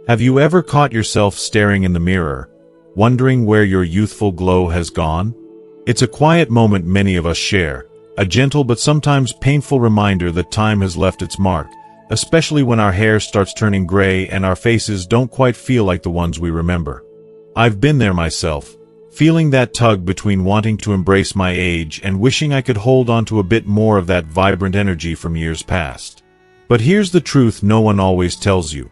Have you ever caught yourself staring in the mirror, wondering where your youthful glow has gone? It's a quiet moment many of us share, a gentle but sometimes painful reminder that time has left its mark, especially when our hair starts turning gray and our faces don't quite feel like the ones we remember. I've been there myself, feeling that tug between wanting to embrace my age and wishing I could hold on to a bit more of that vibrant energy from years past. But here's the truth no one always tells you.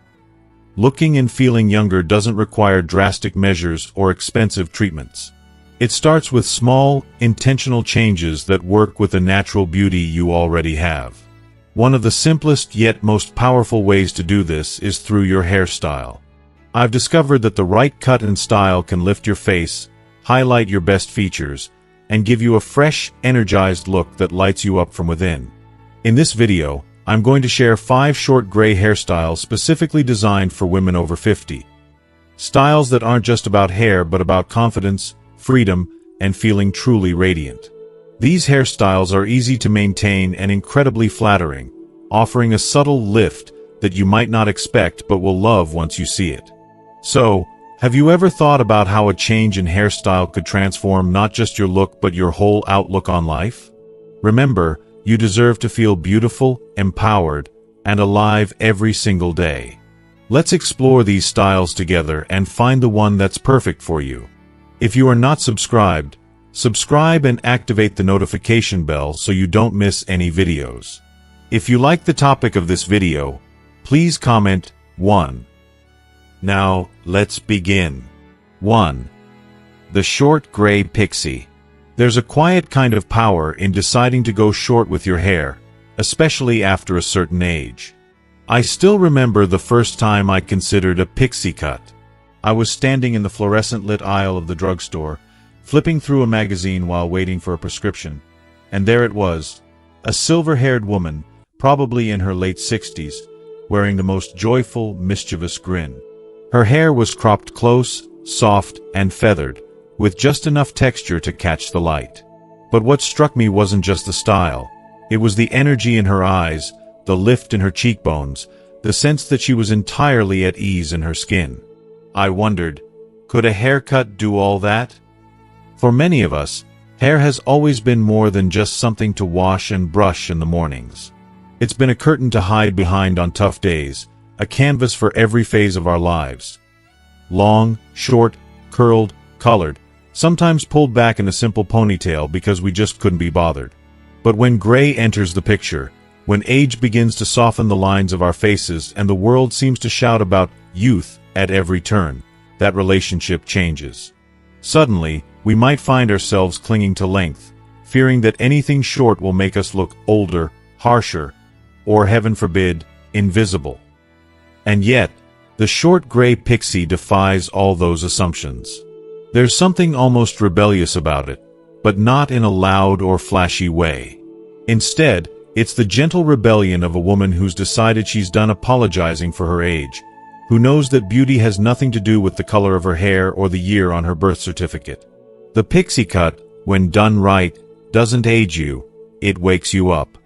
Looking and feeling younger doesn't require drastic measures or expensive treatments. It starts with small, intentional changes that work with the natural beauty you already have. One of the simplest yet most powerful ways to do this is through your hairstyle. I've discovered that the right cut and style can lift your face, highlight your best features, and give you a fresh, energized look that lights you up from within. In this video, I'm going to share 5 short gray hairstyles specifically designed for women over 50. Styles that aren't just about hair but about confidence, freedom, and feeling truly radiant. These hairstyles are easy to maintain and incredibly flattering, offering a subtle lift that you might not expect but will love once you see it. So, have you ever thought about how a change in hairstyle could transform not just your look but your whole outlook on life? Remember, you deserve to feel beautiful, empowered, and alive every single day. Let's explore these styles together and find the one that's perfect for you. If you are not subscribed, subscribe and activate the notification bell so you don't miss any videos. If you like the topic of this video, please comment 1. Now, let's begin. 1. The short gray pixie. There's a quiet kind of power in deciding to go short with your hair, especially after a certain age. I still remember the first time I considered a pixie cut. I was standing in the fluorescent-lit aisle of the drugstore, flipping through a magazine while waiting for a prescription, and there it was, a silver-haired woman, probably in her late 60s, wearing the most joyful, mischievous grin. Her hair was cropped close, soft, and feathered, with just enough texture to catch the light. But what struck me wasn't just the style. It was the energy in her eyes, the lift in her cheekbones, the sense that she was entirely at ease in her skin. I wondered, could a haircut do all that? For many of us, hair has always been more than just something to wash and brush in the mornings. It's been a curtain to hide behind on tough days, a canvas for every phase of our lives. Long, short, curled, colored, sometimes pulled back in a simple ponytail because we just couldn't be bothered. But when gray enters the picture, when age begins to soften the lines of our faces and the world seems to shout about youth at every turn, that relationship changes. Suddenly, we might find ourselves clinging to length, fearing that anything short will make us look older, harsher, or heaven forbid, invisible. And yet, the short gray pixie defies all those assumptions. There's something almost rebellious about it, but not in a loud or flashy way. Instead, it's the gentle rebellion of a woman who's decided she's done apologizing for her age, who knows that beauty has nothing to do with the color of her hair or the year on her birth certificate. The pixie cut, when done right, doesn't age you, it wakes you up.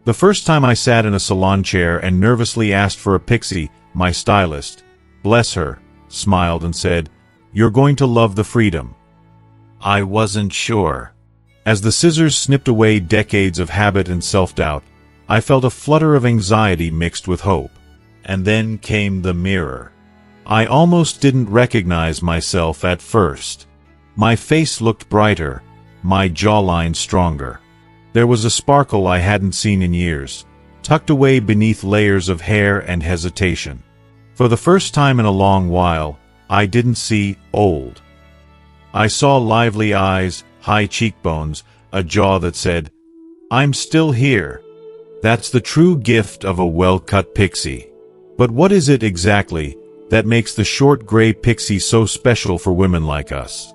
The first time I sat in a salon chair and nervously asked for a pixie, my stylist, bless her, smiled and said, "You're going to love the freedom." I wasn't sure. As the scissors snipped away decades of habit and self-doubt, I felt a flutter of anxiety mixed with hope. And then came the mirror. I almost didn't recognize myself at first. My face looked brighter, my jawline stronger. There was a sparkle I hadn't seen in years, tucked away beneath layers of hair and hesitation. For the first time in a long while, I didn't see old. I saw lively eyes, high cheekbones, a jaw that said, "I'm still here." That's the true gift of a well-cut pixie. But what is it exactly that makes the short gray pixie so special for women like us?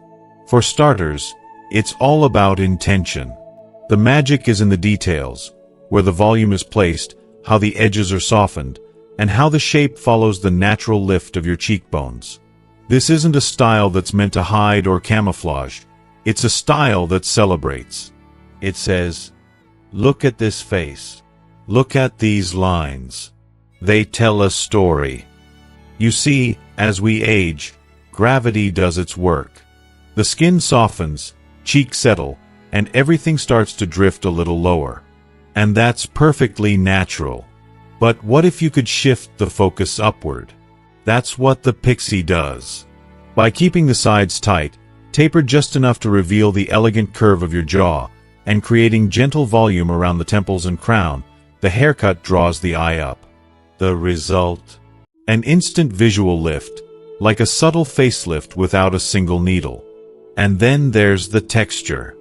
For starters, it's all about intention. The magic is in the details, where the volume is placed, how the edges are softened, and how the shape follows the natural lift of your cheekbones. This isn't a style that's meant to hide or camouflage. It's a style that celebrates. It says, "Look at this face. Look at these lines. They tell a story." You see, As we age, gravity does its work. The skin softens, cheeks settle, and everything starts to drift a little lower. And that's perfectly natural. But what if you could shift the focus upward? That's what the pixie does. By keeping the sides tight, tapered just enough to reveal the elegant curve of your jaw, and creating gentle volume around the temples and crown, the haircut draws the eye up. The result? An instant visual lift, like a subtle facelift without a single needle. And then there's the texture.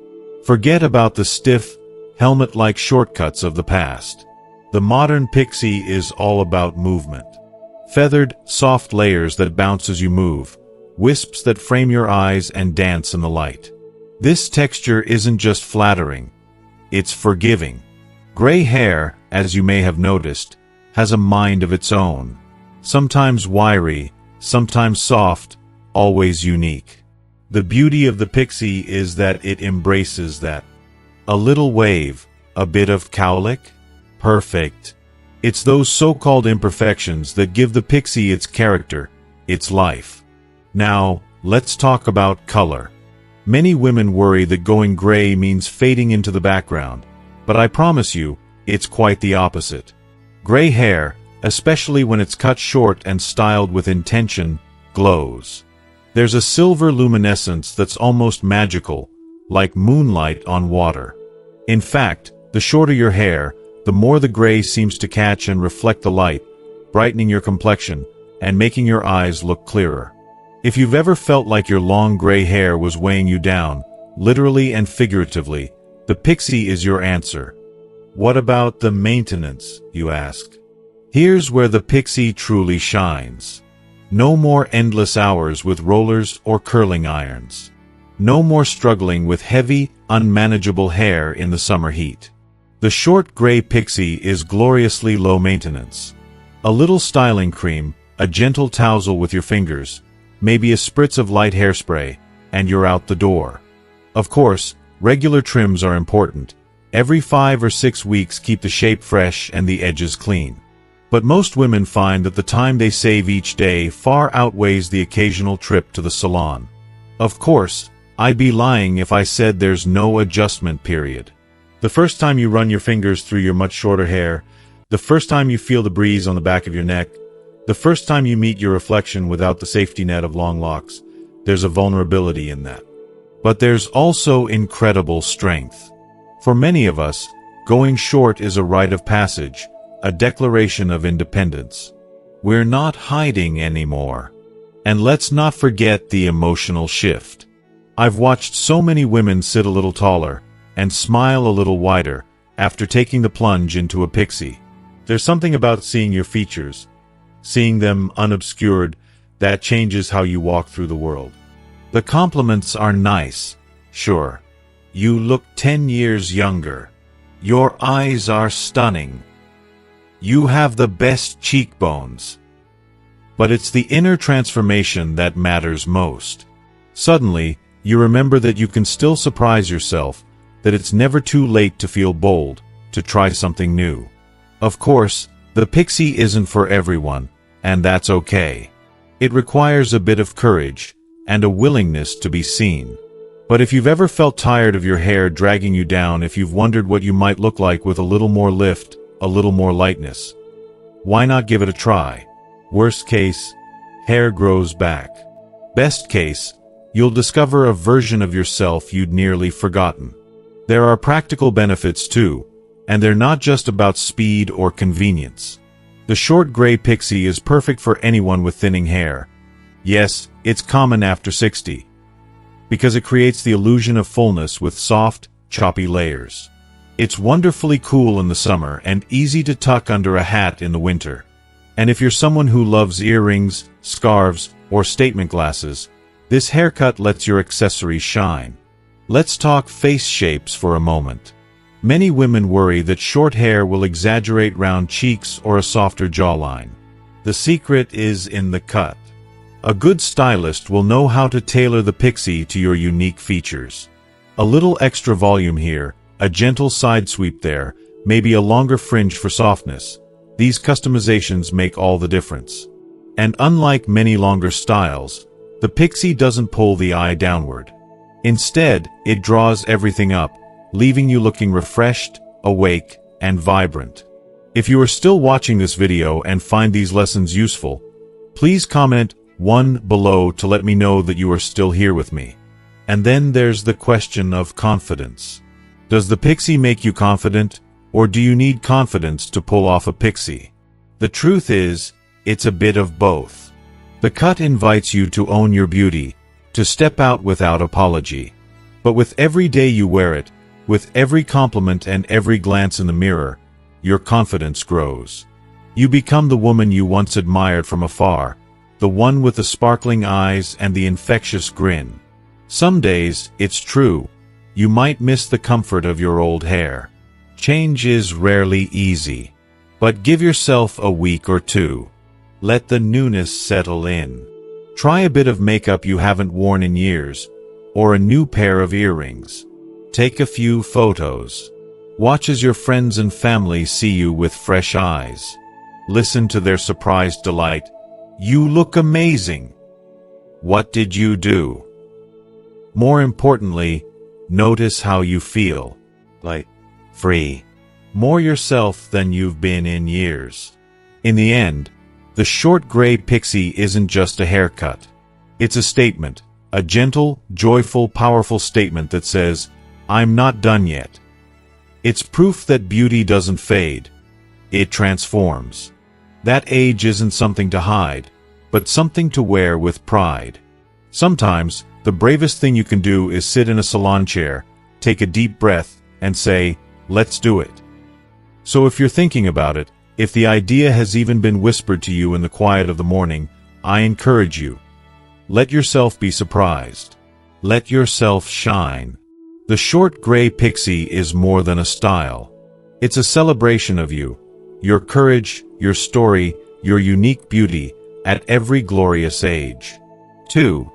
Forget about the stiff, helmet-like shortcuts of the past. The modern pixie is all about movement. Feathered, soft layers that bounce as you move, wisps that frame your eyes and dance in the light. This texture isn't just flattering, it's forgiving. Gray hair, as you may have noticed, has a mind of its own. Sometimes wiry, sometimes soft, always unique. The beauty of the pixie is that it embraces that. A little wave, a bit of cowlick? Perfect. It's those so-called imperfections that give the pixie its character, its life. Now, let's talk about color. Many women worry that going gray means fading into the background, but I promise you, it's quite the opposite. Gray hair, especially when it's cut short and styled with intention, glows. There's a silver luminescence that's almost magical, like moonlight on water. In fact, the shorter your hair, the more the gray seems to catch and reflect the light, brightening your complexion and making your eyes look clearer. If you've ever felt like your long gray hair was weighing you down, literally and figuratively, the pixie is your answer. What about the maintenance, you ask? Here's where the pixie truly shines. No more endless hours with rollers or curling irons. No more struggling with heavy, unmanageable hair in the summer heat. The short gray pixie is gloriously low maintenance. A little styling cream, a gentle tousle with your fingers, maybe a spritz of light hairspray, and you're out the door. Of course, regular trims are important. Every 5 or 6 weeks keep the shape fresh and the edges clean. But most women find that the time they save each day far outweighs the occasional trip to the salon. Of course, I'd be lying if I said there's no adjustment period. The first time you run your fingers through your much shorter hair, the first time you feel the breeze on the back of your neck, the first time you meet your reflection without the safety net of long locks, there's a vulnerability in that. But there's also incredible strength. For many of us, going short is a rite of passage, a declaration of independence. We're not hiding anymore. And let's not forget the emotional shift. I've watched so many women sit a little taller and smile a little wider after taking the plunge into a pixie. There's something about seeing your features, seeing them unobscured, that changes how you walk through the world. The compliments are nice, sure. You look 10 years younger. Your eyes are stunning. You have the best cheekbones. But it's the inner transformation that matters most. Suddenly, you remember that you can still surprise yourself, that it's never too late to feel bold, to try something new. Of course, the pixie isn't for everyone, and that's okay. It requires a bit of courage, and a willingness to be seen. But if you've ever felt tired of your hair dragging you down, if you've wondered what you might look like with a little more lift, a little more lightness, why not give it a try? Worst case, hair grows back. Best case, you'll discover a version of yourself you'd nearly forgotten. There are practical benefits too, and they're not just about speed or convenience. The short gray pixie is perfect for anyone with thinning hair. Yes, it's common after 60. Because it creates the illusion of fullness with soft, choppy layers. It's wonderfully cool in the summer and easy to tuck under a hat in the winter. And if you're someone who loves earrings, scarves, or statement glasses, this haircut lets your accessories shine. Let's talk face shapes for a moment. Many women worry that short hair will exaggerate round cheeks or a softer jawline. The secret is in the cut. A good stylist will know how to tailor the pixie to your unique features. A little extra volume here, a gentle side sweep there, maybe a longer fringe for softness. These customizations make all the difference. And unlike many longer styles, the pixie doesn't pull the eye downward. Instead, it draws everything up, leaving you looking refreshed, awake, and vibrant. If you are still watching this video and find these lessons useful, please comment 1 below to let me know that you are still here with me. And then there's the question of confidence. Does the pixie make you confident, or do you need confidence to pull off a pixie? The truth is, it's a bit of both. The cut invites you to own your beauty, to step out without apology. But with every day you wear it, with every compliment and every glance in the mirror, your confidence grows. You become the woman you once admired from afar, the one with the sparkling eyes and the infectious grin. Some days, it's true, you might miss the comfort of your old hair. Change is rarely easy. But give yourself a week or two. Let the newness settle in. Try a bit of makeup you haven't worn in years, or a new pair of earrings. Take a few photos. Watch as your friends and family see you with fresh eyes. Listen to their surprised delight. You look amazing. What did you do? More importantly, notice how you feel. Like, free. More yourself than you've been in years. In the end, the short gray pixie isn't just a haircut. It's a statement, a gentle, joyful, powerful statement that says, I'm not done yet. It's proof that beauty doesn't fade. It transforms. That age isn't something to hide, but something to wear with pride. Sometimes, the bravest thing you can do is sit in a salon chair, take a deep breath, and say, let's do it. So if you're thinking about it, if the idea has even been whispered to you in the quiet of the morning, I encourage you. Let yourself be surprised. Let yourself shine. The short gray pixie is more than a style. It's a celebration of you, your courage, your story, your unique beauty, at every glorious age. 2.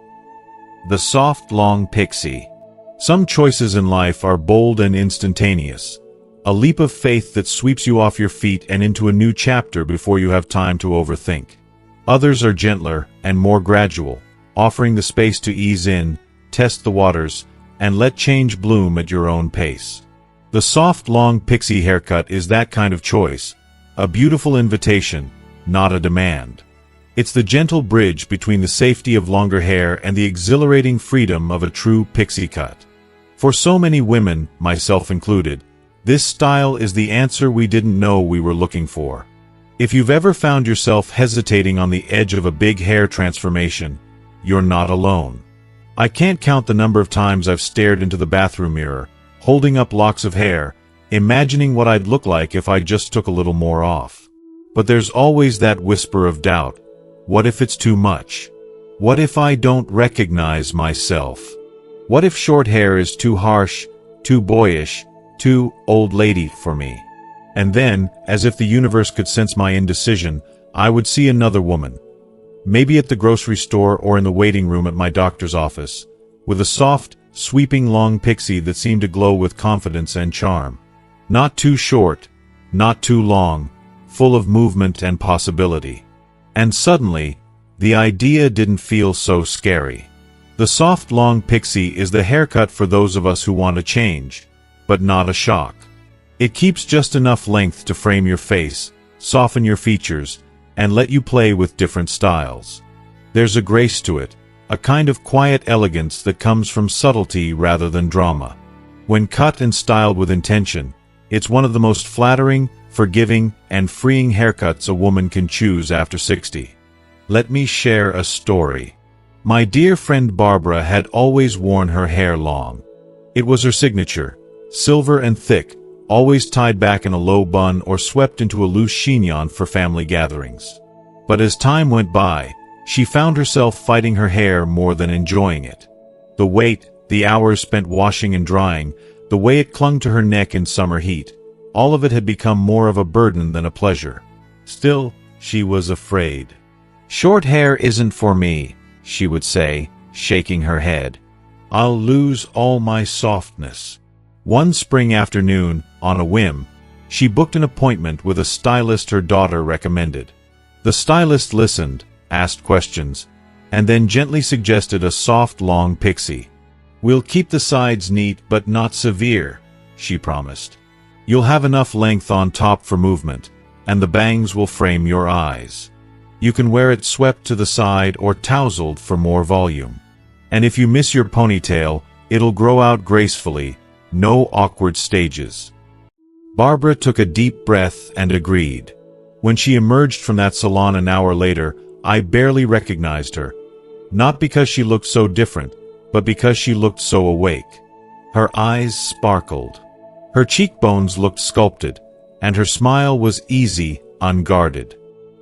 The soft long pixie. Some choices in life are bold and instantaneous. A leap of faith that sweeps you off your feet and into a new chapter before you have time to overthink. Others are gentler and more gradual, offering the space to ease in, test the waters, and let change bloom at your own pace. The soft long pixie haircut is that kind of choice, a beautiful invitation, not a demand. It's the gentle bridge between the safety of longer hair and the exhilarating freedom of a true pixie cut. For so many women, myself included, this style is the answer we didn't know we were looking for. If you've ever found yourself hesitating on the edge of a big hair transformation, you're not alone. I can't count the number of times I've stared into the bathroom mirror, holding up locks of hair, imagining what I'd look like if I just took a little more off. But there's always that whisper of doubt. What if it's too much? What if I don't recognize myself? What if short hair is too harsh, too boyish, too old lady for me? And then, as if the universe could sense my indecision, I would see another woman. Maybe at the grocery store or in the waiting room at my doctor's office, with a soft, sweeping long pixie that seemed to glow with confidence and charm. Not too short, not too long, full of movement and possibility. And suddenly, the idea didn't feel so scary. The soft long pixie is the haircut for those of us who want to change, but not a shock. It keeps just enough length to frame your face, soften your features, and let you play with different styles. There's a grace to it, a kind of quiet elegance that comes from subtlety rather than drama. When cut and styled with intention, it's one of the most flattering, forgiving, and freeing haircuts a woman can choose after 60. Let me share a story. My dear friend Barbara had always worn her hair long. It was her signature, silver and thick, always tied back in a low bun or swept into a loose chignon for family gatherings. But as time went by, she found herself fighting her hair more than enjoying it. The weight, the hours spent washing and drying, the way it clung to her neck in summer heat, all of it had become more of a burden than a pleasure. Still, she was afraid. "Short hair isn't for me," she would say, shaking her head. "I'll lose all my softness." One spring afternoon, on a whim, she booked an appointment with a stylist her daughter recommended. The stylist listened, asked questions, and then gently suggested a soft, long pixie. "We'll keep the sides neat but not severe," she promised. "You'll have enough length on top for movement, and the bangs will frame your eyes. You can wear it swept to the side or tousled for more volume. And if you miss your ponytail, it'll grow out gracefully, no awkward stages." Barbara took a deep breath and agreed. When she emerged from that salon an hour later, I barely recognized her. Not because she looked so different, but because she looked so awake. Her eyes sparkled. Her cheekbones looked sculpted, and her smile was easy, unguarded.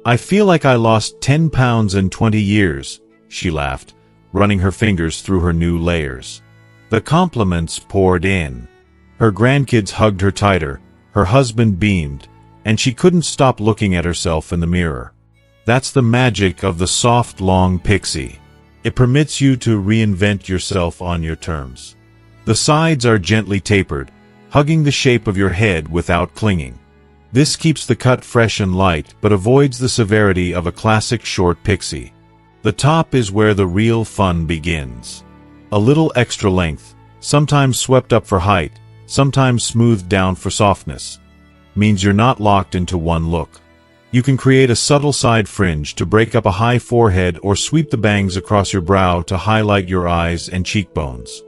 "I feel like I lost 10 pounds in 20 years, she laughed, running her fingers through her new layers. The compliments poured in. Her grandkids hugged her tighter, her husband beamed, and she couldn't stop looking at herself in the mirror. That's the magic of the soft, long pixie. It permits you to reinvent yourself on your terms. The sides are gently tapered, hugging the shape of your head without clinging. This keeps the cut fresh and light, but avoids the severity of a classic short pixie. The top is where the real fun begins. A little extra length, sometimes swept up for height, sometimes smoothed down for softness, means you're not locked into one look. You can create a subtle side fringe to break up a high forehead or sweep the bangs across your brow to highlight your eyes and cheekbones.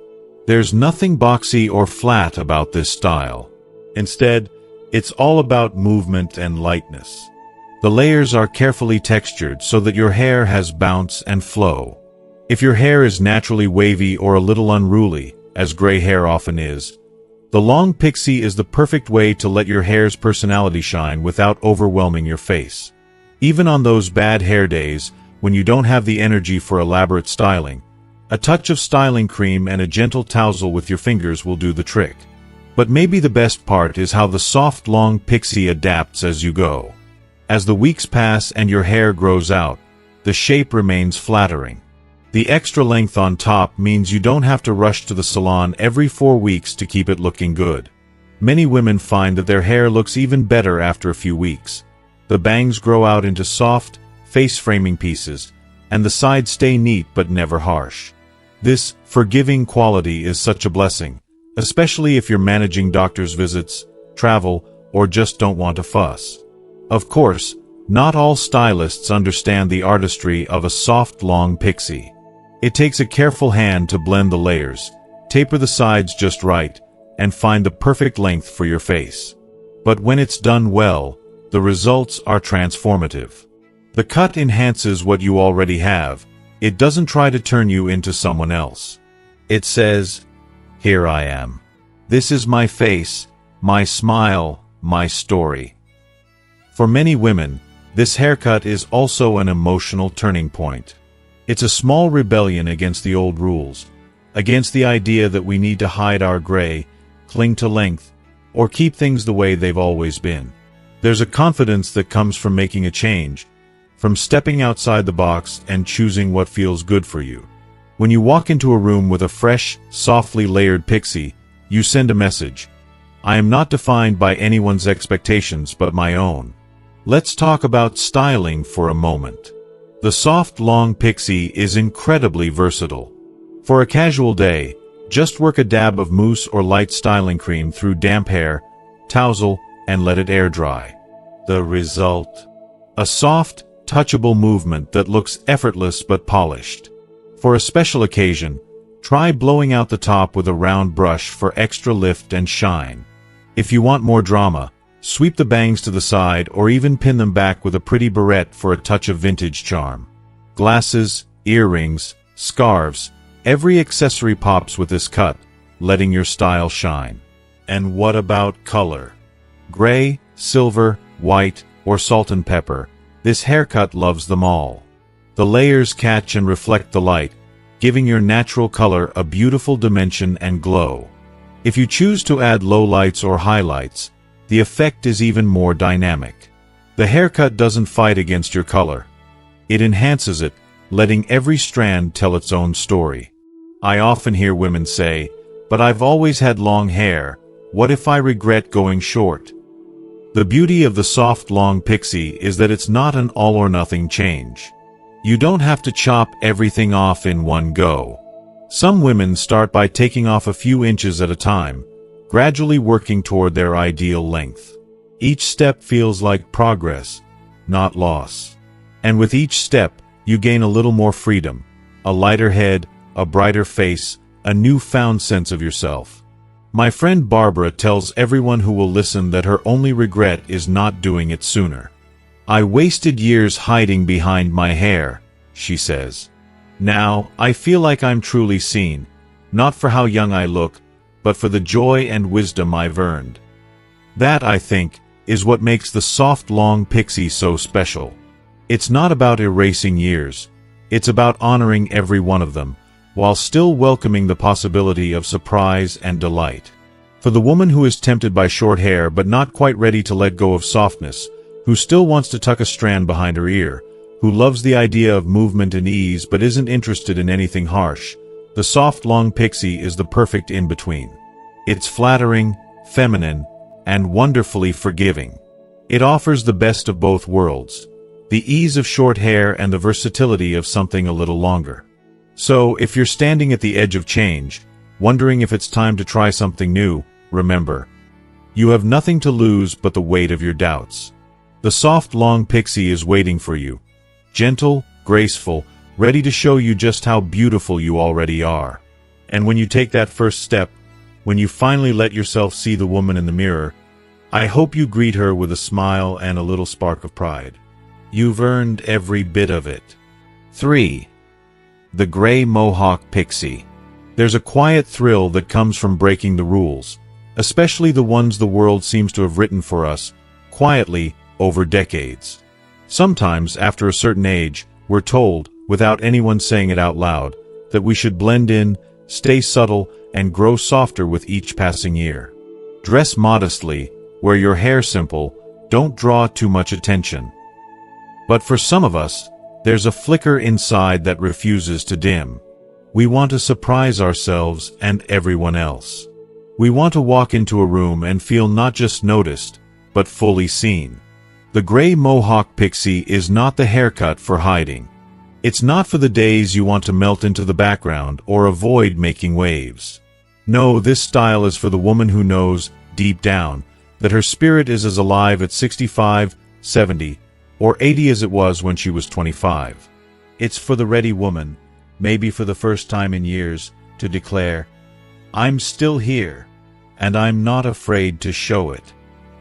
There's nothing boxy or flat about this style. Instead, it's all about movement and lightness. The layers are carefully textured so that your hair has bounce and flow. If your hair is naturally wavy or a little unruly, as gray hair often is, the long pixie is the perfect way to let your hair's personality shine without overwhelming your face. Even on those bad hair days, when you don't have the energy for elaborate styling, a touch of styling cream and a gentle tousle with your fingers will do the trick. But maybe the best part is how the soft long pixie adapts as you go. As the weeks pass and your hair grows out, the shape remains flattering. The extra length on top means you don't have to rush to the salon every 4 weeks to keep it looking good. Many women find that their hair looks even better after a few weeks. The bangs grow out into soft, face-framing pieces, and the sides stay neat but never harsh. This forgiving quality is such a blessing, especially if you're managing doctor's visits, travel, or just don't want to fuss. Of course, not all stylists understand the artistry of a soft, long pixie. It takes a careful hand to blend the layers, taper the sides just right, and find the perfect length for your face. But when it's done well, the results are transformative. The cut enhances what you already have. It doesn't try to turn you into someone else. It says, "Here I am. This is my face, my smile, my story." For many women, this haircut is also an emotional turning point. It's a small rebellion against the old rules, against the idea that we need to hide our gray, cling to length, or keep things the way they've always been. There's a confidence that comes from making a change, from stepping outside the box and choosing what feels good for you. When you walk into a room with a fresh, softly layered pixie, you send a message. I am not defined by anyone's expectations but my own. Let's talk about styling for a moment. The soft, long pixie is incredibly versatile. For a casual day, just work a dab of mousse or light styling cream through damp hair, tousle, and let it air dry. The result? A soft, touchable movement that looks effortless but polished. For a special occasion, try blowing out the top with a round brush for extra lift and shine. If you want more drama, sweep the bangs to the side or even pin them back with a pretty barrette for a touch of vintage charm. Glasses, earrings, scarves, every accessory pops with this cut, letting your style shine. And what about color? Gray, silver, white, or salt and pepper, this haircut loves them all. The layers catch and reflect the light, giving your natural color a beautiful dimension and glow. If you choose to add lowlights or highlights, the effect is even more dynamic. The haircut doesn't fight against your color. It enhances it, letting every strand tell its own story. I often hear women say, "But I've always had long hair. What if I regret going short?" The beauty of the soft long pixie is that it's not an all-or-nothing change. You don't have to chop everything off in one go. Some women start by taking off a few inches at a time, gradually working toward their ideal length. Each step feels like progress, not loss. And with each step, you gain a little more freedom, a lighter head, a brighter face, a newfound sense of yourself. My friend Barbara tells everyone who will listen that her only regret is not doing it sooner. I wasted years hiding behind my hair, she says. Now, I feel like I'm truly seen, not for how young I look, but for the joy and wisdom I've earned. That, I think, is what makes the soft long pixie so special. It's not about erasing years. It's about honoring every one of them, while still welcoming the possibility of surprise and delight. For the woman who is tempted by short hair but not quite ready to let go of softness, who still wants to tuck a strand behind her ear, who loves the idea of movement and ease but isn't interested in anything harsh, the soft long pixie is the perfect in-between. It's flattering, feminine, and wonderfully forgiving. It offers the best of both worlds, the ease of short hair and the versatility of something a little longer. So, if you're standing at the edge of change, wondering if it's time to try something new, remember, you have nothing to lose but the weight of your doubts. The soft long pixie is waiting for you, gentle, graceful, ready to show you just how beautiful you already are. And when you take that first step, when you finally let yourself see the woman in the mirror, I hope you greet her with a smile and a little spark of pride. You've earned every bit of it. 3. The Gray Mohawk Pixie. There's a quiet thrill that comes from breaking the rules, especially the ones the world seems to have written for us, quietly, over decades. Sometimes, after a certain age, we're told, without anyone saying it out loud, that we should blend in, stay subtle, and grow softer with each passing year. Dress modestly, wear your hair simple, don't draw too much attention. But for some of us, there's a flicker inside that refuses to dim. We want to surprise ourselves and everyone else. We want to walk into a room and feel not just noticed, but fully seen. The Gray Mohawk Pixie is not the haircut for hiding. It's not for the days you want to melt into the background or avoid making waves. No, this style is for the woman who knows, deep down, that her spirit is as alive at 65, 70, or 80 as it was when she was 25. It's for the ready woman, maybe for the first time in years, to declare, I'm still here, and I'm not afraid to show it.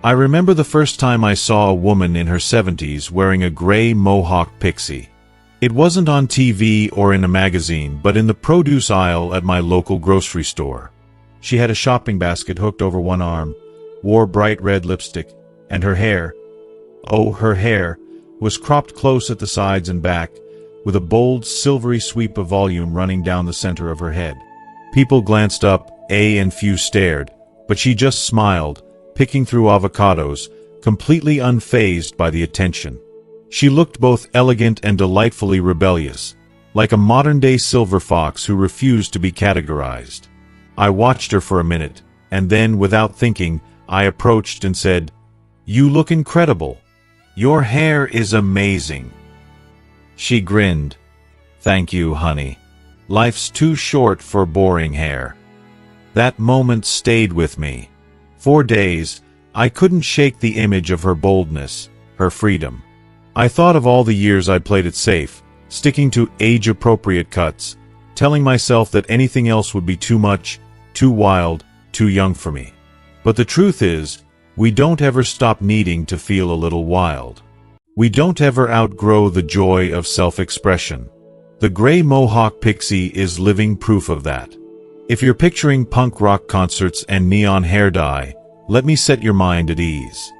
I remember the first time I saw a woman in her 70s wearing a gray mohawk pixie. It wasn't on TV or in a magazine, but in the produce aisle at my local grocery store. She had a shopping basket hooked over one arm, wore bright red lipstick, and her hair, was cropped close at the sides and back, with a bold, silvery sweep of volume running down the center of her head. People glanced up, and few stared, but she just smiled, picking through avocados, completely unfazed by the attention. She looked both elegant and delightfully rebellious, like a modern-day silver fox who refused to be categorized. I watched her for a minute, and then, without thinking, I approached and said, "You look incredible. Your hair is amazing." She grinned. "Thank you, honey. Life's too short for boring hair." That moment stayed with me. For days, I couldn't shake the image of her boldness, her freedom. I thought of all the years I'd played it safe, sticking to age-appropriate cuts, telling myself that anything else would be too much, too wild, too young for me. But the truth is, we don't ever stop needing to feel a little wild. We don't ever outgrow the joy of self-expression. The Gray Mohawk Pixie is living proof of that. If you're picturing punk rock concerts and neon hair dye, let me set your mind at ease.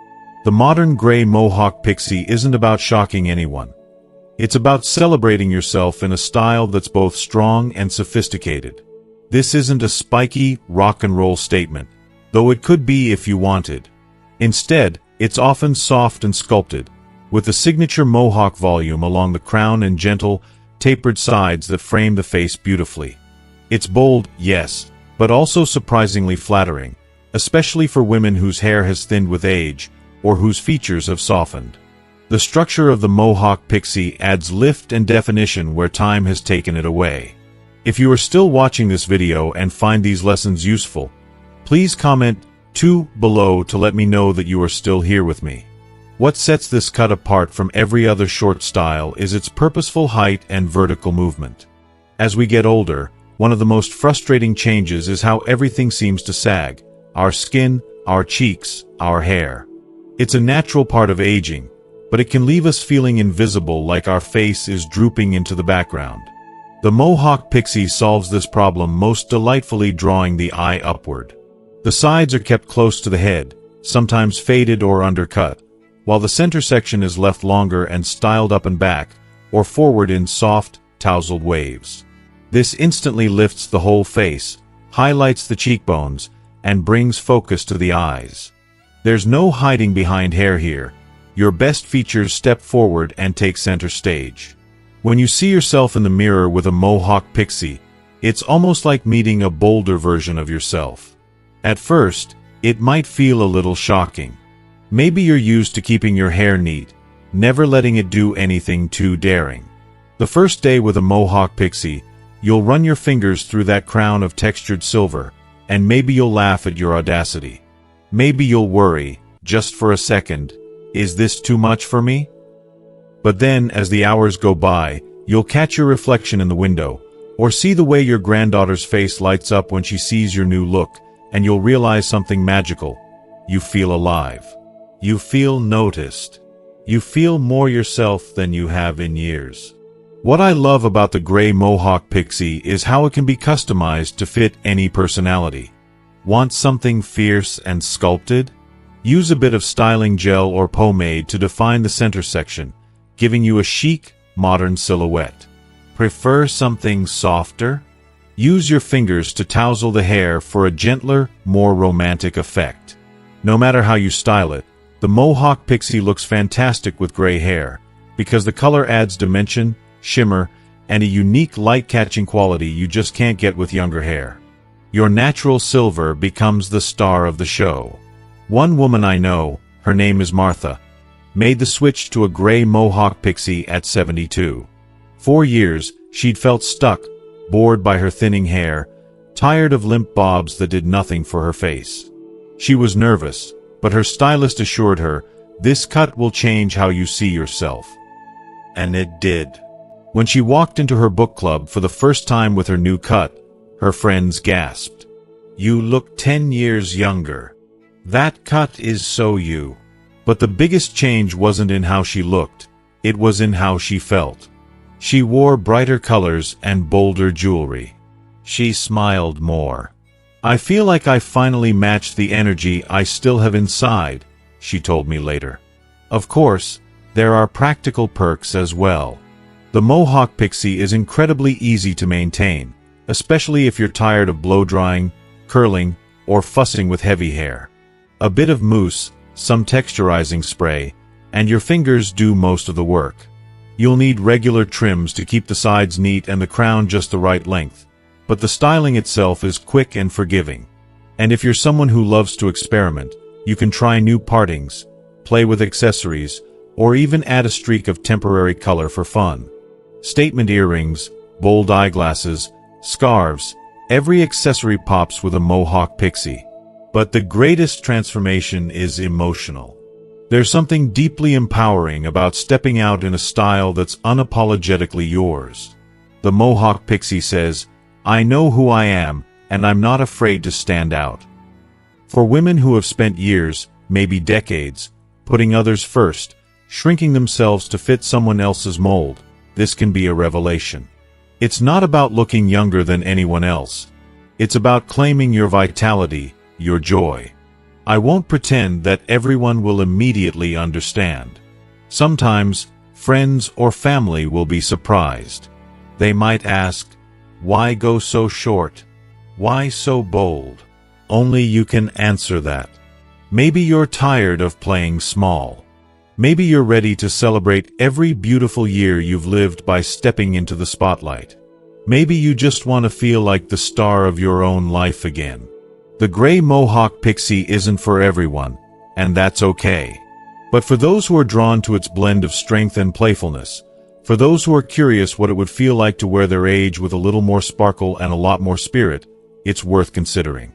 The modern Gray Mohawk Pixie isn't about shocking anyone. It's about celebrating yourself in a style that's both strong and sophisticated. This isn't a spiky, rock and roll statement, though it could be if you wanted. Instead, it's often soft and sculpted, with the signature mohawk volume along the crown and gentle, tapered sides that frame the face beautifully. It's bold, yes, but also surprisingly flattering, especially for women whose hair has thinned with age, or whose features have softened. The structure of the mohawk pixie adds lift and definition where time has taken it away. If you are still watching this video and find these lessons useful, please comment 2 below to let me know that you are still here with me. What sets this cut apart from every other short style is its purposeful height and vertical movement. As we get older, one of the most frustrating changes is how everything seems to sag: our skin, our cheeks, our hair. It's a natural part of aging, but it can leave us feeling invisible, like our face is drooping into the background. The mohawk pixie solves this problem most delightfully, drawing the eye upward. The sides are kept close to the head, sometimes faded or undercut, while the center section is left longer and styled up and back, or forward in soft, tousled waves. This instantly lifts the whole face, highlights the cheekbones, and brings focus to the eyes. There's no hiding behind hair here. Your best features step forward and take center stage. When you see yourself in the mirror with a mohawk pixie, it's almost like meeting a bolder version of yourself. At first, it might feel a little shocking. Maybe you're used to keeping your hair neat, never letting it do anything too daring. The first day with a mohawk pixie, you'll run your fingers through that crown of textured silver, and maybe you'll laugh at your audacity. Maybe you'll worry, just for a second, is this too much for me? But then, as the hours go by, you'll catch your reflection in the window, or see the way your granddaughter's face lights up when she sees your new look, and you'll realize something magical. You feel alive. You feel noticed. You feel more yourself than you have in years. What I love about the gray mohawk pixie is how it can be customized to fit any personality. Want something fierce and sculpted? Use a bit of styling gel or pomade to define the center section, giving you a chic, modern silhouette. Prefer something softer? Use your fingers to tousle the hair for a gentler, more romantic effect. No matter how you style it, the mohawk pixie looks fantastic with gray hair, because the color adds dimension, shimmer, and a unique light-catching quality you just can't get with younger hair. Your natural silver becomes the star of the show. One woman I know, her name is Martha, made the switch to a gray mohawk pixie at 72. For years, she'd felt stuck, bored by her thinning hair, tired of limp bobs that did nothing for her face. She was nervous, but her stylist assured her, "This cut will change how you see yourself." And it did. When she walked into her book club for the first time with her new cut, her friends gasped. "You look 10 years younger. That cut is so you." But the biggest change wasn't in how she looked, it was in how she felt. She wore brighter colors and bolder jewelry. She smiled more. "I feel like I finally matched the energy I still have inside," she told me later. Of course, there are practical perks as well. The mohawk pixie is incredibly easy to maintain, especially if you're tired of blow-drying, curling, or fussing with heavy hair. A bit of mousse, some texturizing spray, and your fingers do most of the work. You'll need regular trims to keep the sides neat and the crown just the right length, but the styling itself is quick and forgiving. And if you're someone who loves to experiment, you can try new partings, play with accessories, or even add a streak of temporary color for fun. Statement earrings, bold eyeglasses, scarves, every accessory pops with a mohawk pixie. But the greatest transformation is emotional. There's something deeply empowering about stepping out in a style that's unapologetically yours. The mohawk pixie says, "I know who I am, and I'm not afraid to stand out." For women who have spent years, maybe decades, putting others first, shrinking themselves to fit someone else's mold, this can be a revelation. It's not about looking younger than anyone else. It's about claiming your vitality, your joy. I won't pretend that everyone will immediately understand. Sometimes, friends or family will be surprised. They might ask, "Why go so short? Why so bold?" Only you can answer that. Maybe you're tired of playing small. Maybe you're ready to celebrate every beautiful year you've lived by stepping into the spotlight. Maybe you just want to feel like the star of your own life again. The gray mohawk pixie isn't for everyone, and that's okay. But for those who are drawn to its blend of strength and playfulness, for those who are curious what it would feel like to wear their age with a little more sparkle and a lot more spirit, it's worth considering.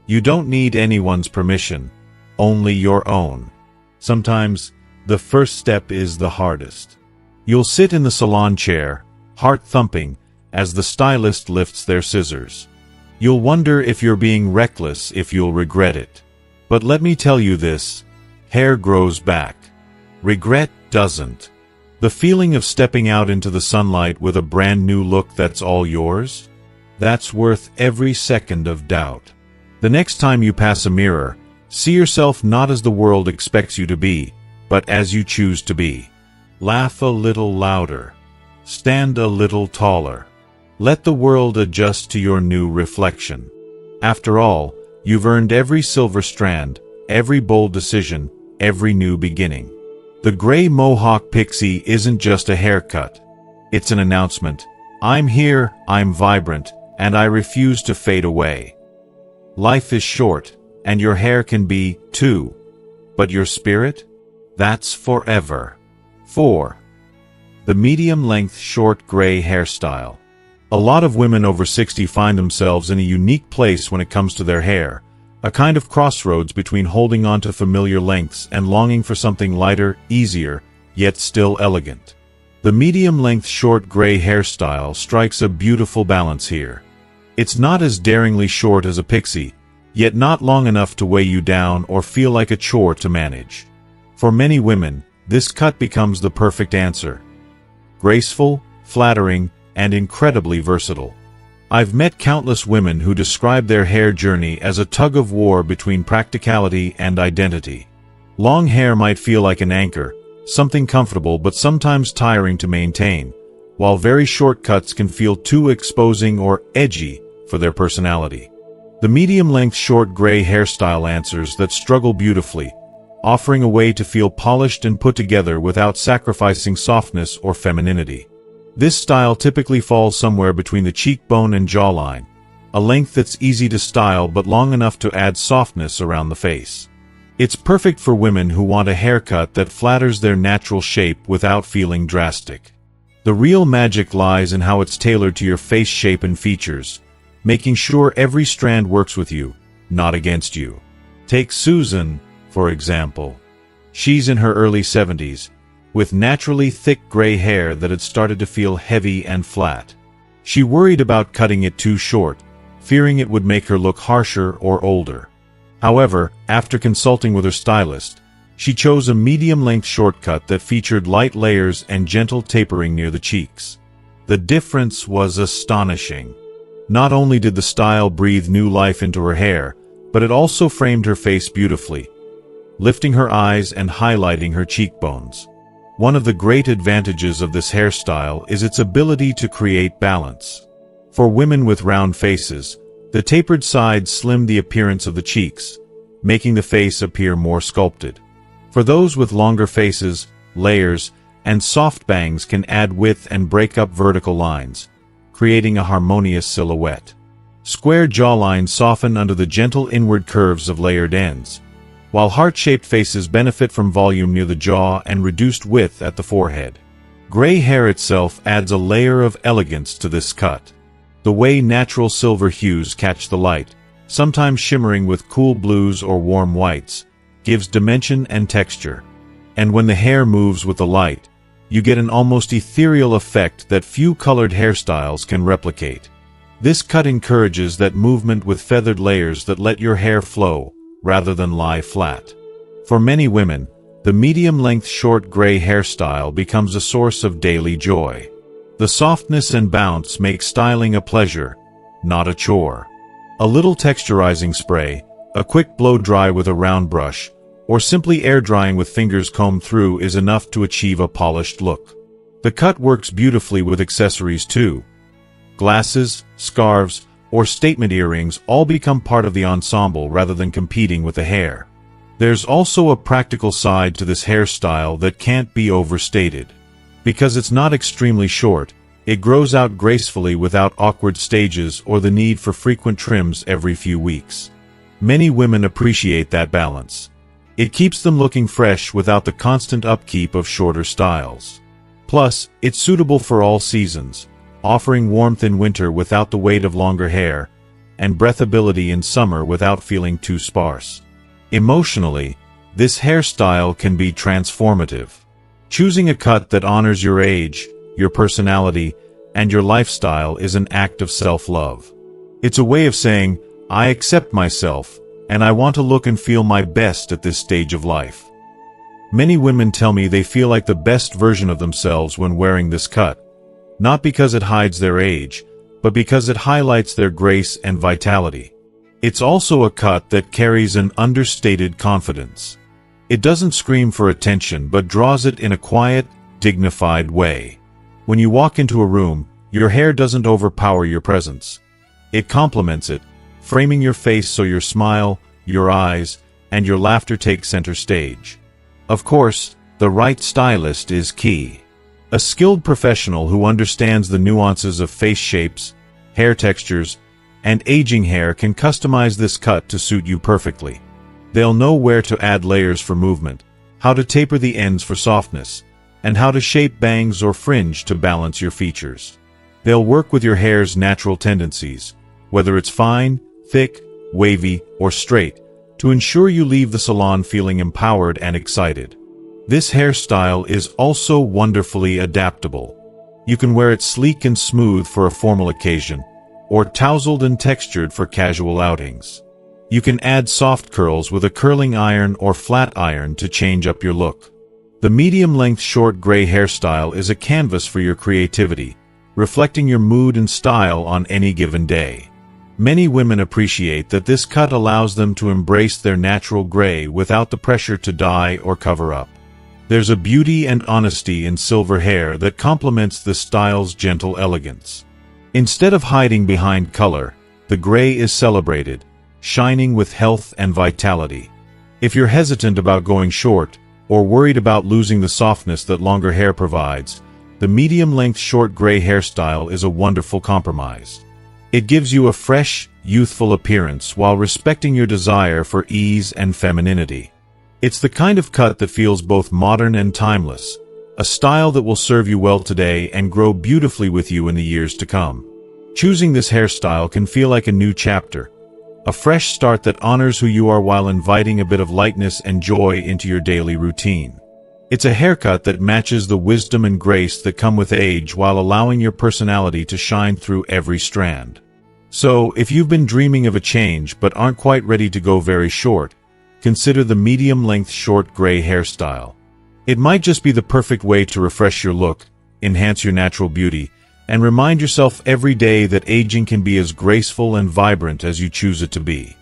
You don't need anyone's permission, only your own. Sometimes, the first step is the hardest. You'll sit in the salon chair, heart thumping, as the stylist lifts their scissors. You'll wonder if you're being reckless, if you'll regret it. But let me tell you this, hair grows back. Regret doesn't. The feeling of stepping out into the sunlight with a brand new look that's all yours? That's worth every second of doubt. The next time you pass a mirror, see yourself not as the world expects you to be, but as you choose to be. Laugh a little louder. Stand a little taller. Let the world adjust to your new reflection. After all, you've earned every silver strand, every bold decision, every new beginning. The gray mohawk pixie isn't just a haircut. It's an announcement. I'm here, I'm vibrant, and I refuse to fade away. Life is short, and your hair can be, too. But your spirit? That's forever. 4. The medium-length short gray hairstyle. A lot of women over 60 find themselves in a unique place when it comes to their hair. A kind of crossroads between holding on to familiar lengths and longing for something lighter, easier, yet still elegant. The medium-length short gray hairstyle strikes a beautiful balance here. It's not as daringly short as a pixie, yet not long enough to weigh you down or feel like a chore to manage. For many women, this cut becomes the perfect answer. Graceful, flattering, and incredibly versatile. I've met countless women who describe their hair journey as a tug-of-war between practicality and identity. Long hair might feel like an anchor, something comfortable but sometimes tiring to maintain, while very short cuts can feel too exposing or edgy for their personality. The medium-length short gray hairstyle answers that struggle beautifully, offering a way to feel polished and put together without sacrificing softness or femininity. This style typically falls somewhere between the cheekbone and jawline, a length that's easy to style but long enough to add softness around the face. It's perfect for women who want a haircut that flatters their natural shape without feeling drastic. The real magic lies in how it's tailored to your face shape and features, making sure every strand works with you, not against you. Take Susan, for example. She's in her early 70s, with naturally thick gray hair that had started to feel heavy and flat. She worried about cutting it too short, fearing it would make her look harsher or older. However, after consulting with her stylist, she chose a medium-length shortcut that featured light layers and gentle tapering near the cheeks. The difference was astonishing. Not only did the style breathe new life into her hair, but it also framed her face beautifully, lifting her eyes and highlighting her cheekbones. One of the great advantages of this hairstyle is its ability to create balance. For women with round faces, the tapered sides slim the appearance of the cheeks, making the face appear more sculpted. For those with longer faces, layers, and soft bangs can add width and break up vertical lines, creating a harmonious silhouette. Square jawlines soften under the gentle inward curves of layered ends, while heart-shaped faces benefit from volume near the jaw and reduced width at the forehead. Gray hair itself adds a layer of elegance to this cut. The way natural silver hues catch the light, sometimes shimmering with cool blues or warm whites, gives dimension and texture. And when the hair moves with the light, you get an almost ethereal effect that few colored hairstyles can replicate. This cut encourages that movement with feathered layers that let your hair flow, rather than lie flat. For many women, the medium-length short gray hairstyle becomes a source of daily joy. The softness and bounce make styling a pleasure, not a chore. A little texturizing spray, a quick blow-dry with a round brush, or simply air-drying with fingers combed through is enough to achieve a polished look. The cut works beautifully with accessories too. Glasses, scarves, or statement earrings all become part of the ensemble rather than competing with the hair. There's also a practical side to this hairstyle that can't be overstated. Because it's not extremely short, it grows out gracefully without awkward stages or the need for frequent trims every few weeks. Many women appreciate that balance. It keeps them looking fresh without the constant upkeep of shorter styles. Plus, it's suitable for all seasons, offering warmth in winter without the weight of longer hair, and breathability in summer without feeling too sparse. Emotionally, this hairstyle can be transformative. Choosing a cut that honors your age, your personality, and your lifestyle is an act of self-love. It's a way of saying, I accept myself, and I want to look and feel my best at this stage of life. Many women tell me they feel like the best version of themselves when wearing this cut, not because it hides their age, but because it highlights their grace and vitality. It's also a cut that carries an understated confidence. It doesn't scream for attention but draws it in a quiet, dignified way. When you walk into a room, your hair doesn't overpower your presence. It complements it, framing your face so your smile, your eyes, and your laughter take center stage. Of course, the right stylist is key. A skilled professional who understands the nuances of face shapes, hair textures, and aging hair can customize this cut to suit you perfectly. They'll know where to add layers for movement, how to taper the ends for softness, and how to shape bangs or fringe to balance your features. They'll work with your hair's natural tendencies, whether it's fine, thick, wavy, or straight, to ensure you leave the salon feeling empowered and excited. This hairstyle is also wonderfully adaptable. You can wear it sleek and smooth for a formal occasion, or tousled and textured for casual outings. You can add soft curls with a curling iron or flat iron to change up your look. The medium-length short gray hairstyle is a canvas for your creativity, reflecting your mood and style on any given day. Many women appreciate that this cut allows them to embrace their natural gray without the pressure to dye or cover up. There's a beauty and honesty in silver hair that complements the style's gentle elegance. Instead of hiding behind color, the gray is celebrated, shining with health and vitality. If you're hesitant about going short, or worried about losing the softness that longer hair provides, the medium-length short gray hairstyle is a wonderful compromise. It gives you a fresh, youthful appearance while respecting your desire for ease and femininity. It's the kind of cut that feels both modern and timeless, a style that will serve you well today and grow beautifully with you in the years to come. Choosing this hairstyle can feel like a new chapter, a fresh start that honors who you are while inviting a bit of lightness and joy into your daily routine. It's a haircut that matches the wisdom and grace that come with age while allowing your personality to shine through every strand. So, if you've been dreaming of a change but aren't quite ready to go very short, consider the medium-length short gray hairstyle. It might just be the perfect way to refresh your look, enhance your natural beauty, and remind yourself every day that aging can be as graceful and vibrant as you choose it to be.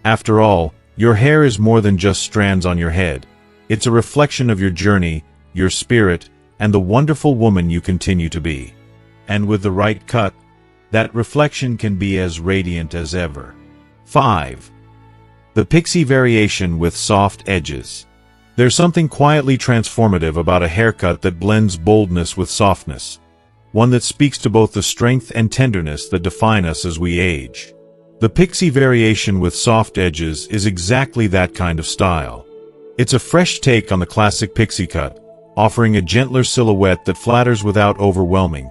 After all, your hair is more than just strands on your head. It's a reflection of your journey, your spirit, and the wonderful woman you continue to be. And with the right cut, that reflection can be as radiant as ever. 5. The pixie variation with soft edges. There's something quietly transformative about a haircut that blends boldness with softness, one that speaks to both the strength and tenderness that define us as we age. The pixie variation with soft edges is exactly that kind of style. It's a fresh take on the classic pixie cut, offering a gentler silhouette that flatters without overwhelming,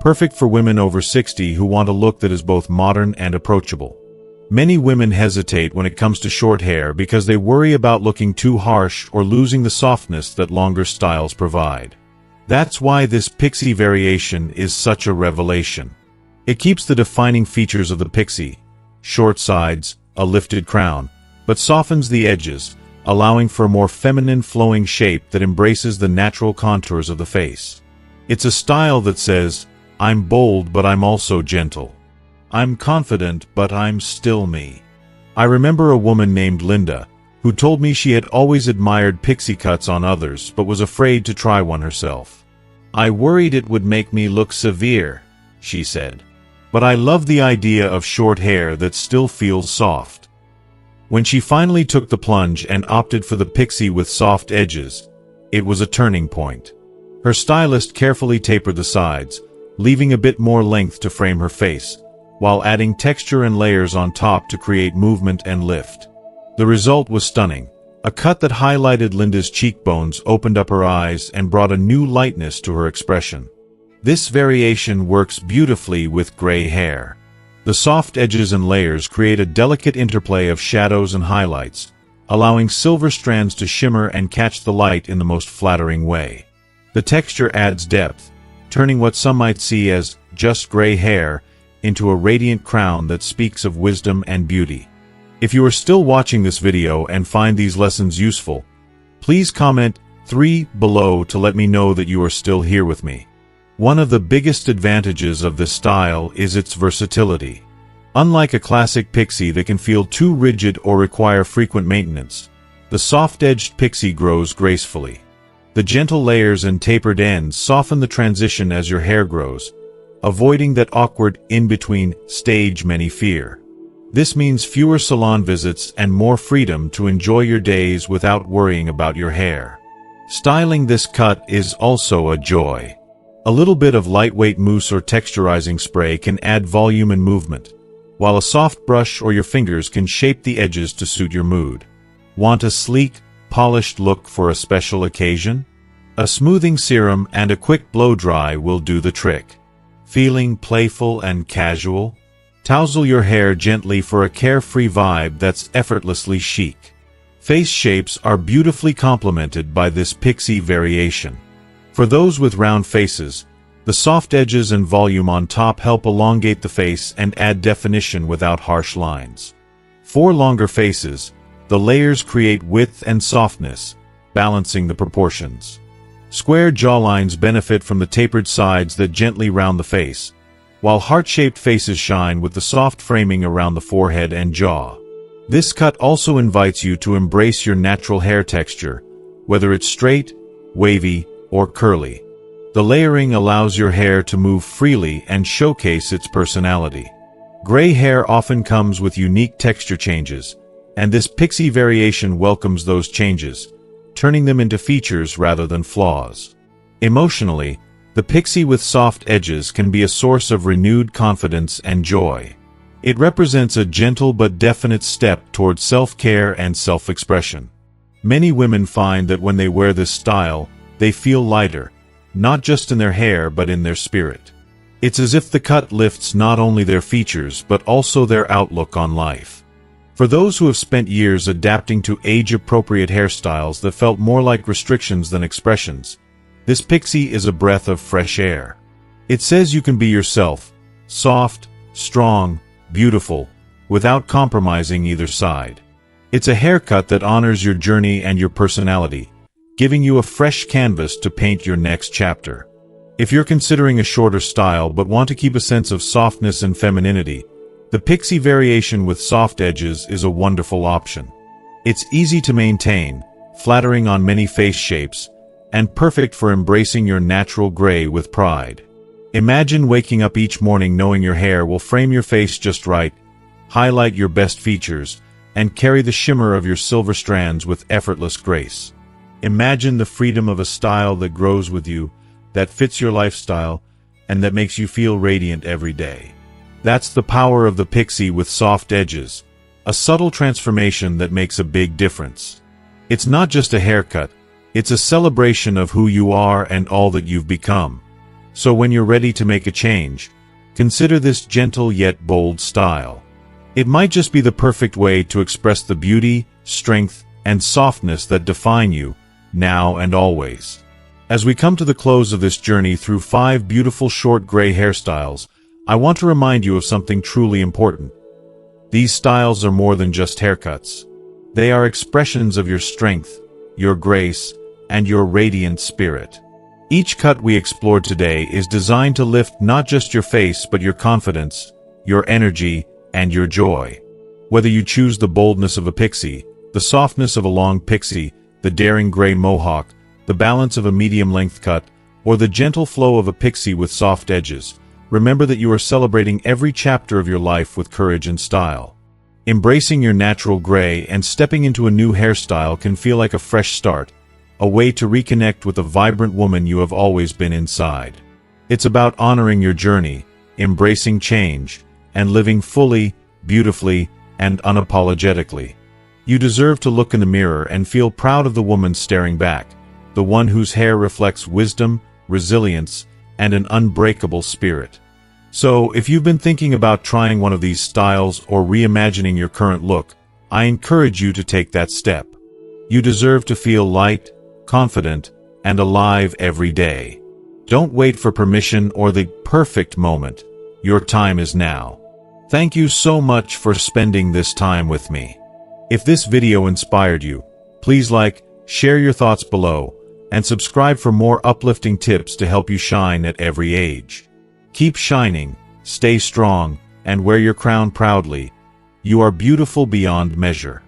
perfect for women over 60 who want a look that is both modern and approachable. Many women hesitate when it comes to short hair because they worry about looking too harsh or losing the softness that longer styles provide. That's why this pixie variation is such a revelation. It keeps the defining features of the pixie, short sides, a lifted crown, but softens the edges, allowing for a more feminine flowing shape that embraces the natural contours of the face. It's a style that says, I'm bold but I'm also gentle. I'm confident but I'm still me. I remember a woman named Linda, who told me she had always admired pixie cuts on others but was afraid to try one herself. I worried it would make me look severe, she said. But I love the idea of short hair that still feels soft. When she finally took the plunge and opted for the pixie with soft edges, it was a turning point. Her stylist carefully tapered the sides, leaving a bit more length to frame her face, while adding texture and layers on top to create movement and lift. The result was stunning, A cut that highlighted Linda's cheekbones, opened up her eyes, and brought a new lightness to her expression. This variation works beautifully with gray hair. The soft edges and layers create a delicate interplay of shadows and highlights, allowing silver strands to shimmer and catch the light in the most flattering way. The texture adds depth, turning what some might see as just gray hair into a radiant crown that speaks of wisdom and beauty. If you are still watching this video and find these lessons useful, please comment 3 below to let me know that you are still here with me. One of the biggest advantages of this style is its versatility. Unlike a classic pixie that can feel too rigid or require frequent maintenance, the soft-edged pixie grows gracefully. The gentle layers and tapered ends soften the transition as your hair grows, avoiding that awkward in-between stage many fear. This means fewer salon visits and more freedom to enjoy your days without worrying about your hair. Styling this cut is also a joy. A little bit of lightweight mousse or texturizing spray can add volume and movement, while a soft brush or your fingers can shape the edges to suit your mood. Want a sleek, polished look for a special occasion? A smoothing serum and a quick blow-dry will do the trick. Feeling playful and casual? Tousle your hair gently for a carefree vibe that's effortlessly chic. Face shapes are beautifully complemented by this pixie variation. For those with round faces, the soft edges and volume on top help elongate the face and add definition without harsh lines. For longer faces, the layers create width and softness, balancing the proportions. Square jawlines benefit from the tapered sides that gently round the face, while heart-shaped faces shine with the soft framing around the forehead and jaw. This cut also invites you to embrace your natural hair texture, whether it's straight, wavy, or curly. The layering allows your hair to move freely and showcase its personality. Gray hair often comes with unique texture changes, and this pixie variation welcomes those changes, turning them into features rather than flaws. Emotionally, the pixie with soft edges can be a source of renewed confidence and joy. It represents a gentle but definite step toward self-care and self-expression. Many women find that when they wear this style, they feel lighter, not just in their hair but in their spirit. It's as if the cut lifts not only their features but also their outlook on life. For those who have spent years adapting to age-appropriate hairstyles that felt more like restrictions than expressions, this pixie is a breath of fresh air. It says you can be yourself, soft, strong, beautiful, without compromising either side. It's a haircut that honors your journey and your personality, giving you a fresh canvas to paint your next chapter. If you're considering a shorter style but want to keep a sense of softness and femininity, the pixie variation with soft edges is a wonderful option. It's easy to maintain, flattering on many face shapes, and perfect for embracing your natural gray with pride. Imagine waking up each morning knowing your hair will frame your face just right, highlight your best features, and carry the shimmer of your silver strands with effortless grace. Imagine the freedom of a style that grows with you, that fits your lifestyle, and that makes you feel radiant every day. That's the power of the pixie with soft edges, a subtle transformation that makes a big difference. It's not just a haircut, it's a celebration of who you are and all that you've become. So when you're ready to make a change, consider this gentle yet bold style. It might just be the perfect way to express the beauty, strength, and softness that define you, now and always. As we come to the close of this journey through 5 beautiful short gray hairstyles, I want to remind you of something truly important. These styles are more than just haircuts. They are expressions of your strength, your grace, and your radiant spirit. Each cut we explored today is designed to lift not just your face but your confidence, your energy, and your joy. Whether you choose the boldness of a pixie, the softness of a long pixie, the daring gray mohawk, the balance of a medium-length cut, or the gentle flow of a pixie with soft edges, remember that you are celebrating every chapter of your life with courage and style. Embracing your natural gray and stepping into a new hairstyle can feel like a fresh start, a way to reconnect with the vibrant woman you have always been inside. It's about honoring your journey, embracing change, and living fully, beautifully, and unapologetically. You deserve to look in the mirror and feel proud of the woman staring back, the one whose hair reflects wisdom, resilience, and an unbreakable spirit. So, if you've been thinking about trying one of these styles or reimagining your current look, I encourage you to take that step. You deserve to feel light, confident, and alive every day. Don't wait for permission or the perfect moment. Your time is now. Thank you so much for spending this time with me. If this video inspired you, please like, share your thoughts below, and subscribe for more uplifting tips to help you shine at every age. Keep shining, stay strong, and wear your crown proudly. You are beautiful beyond measure.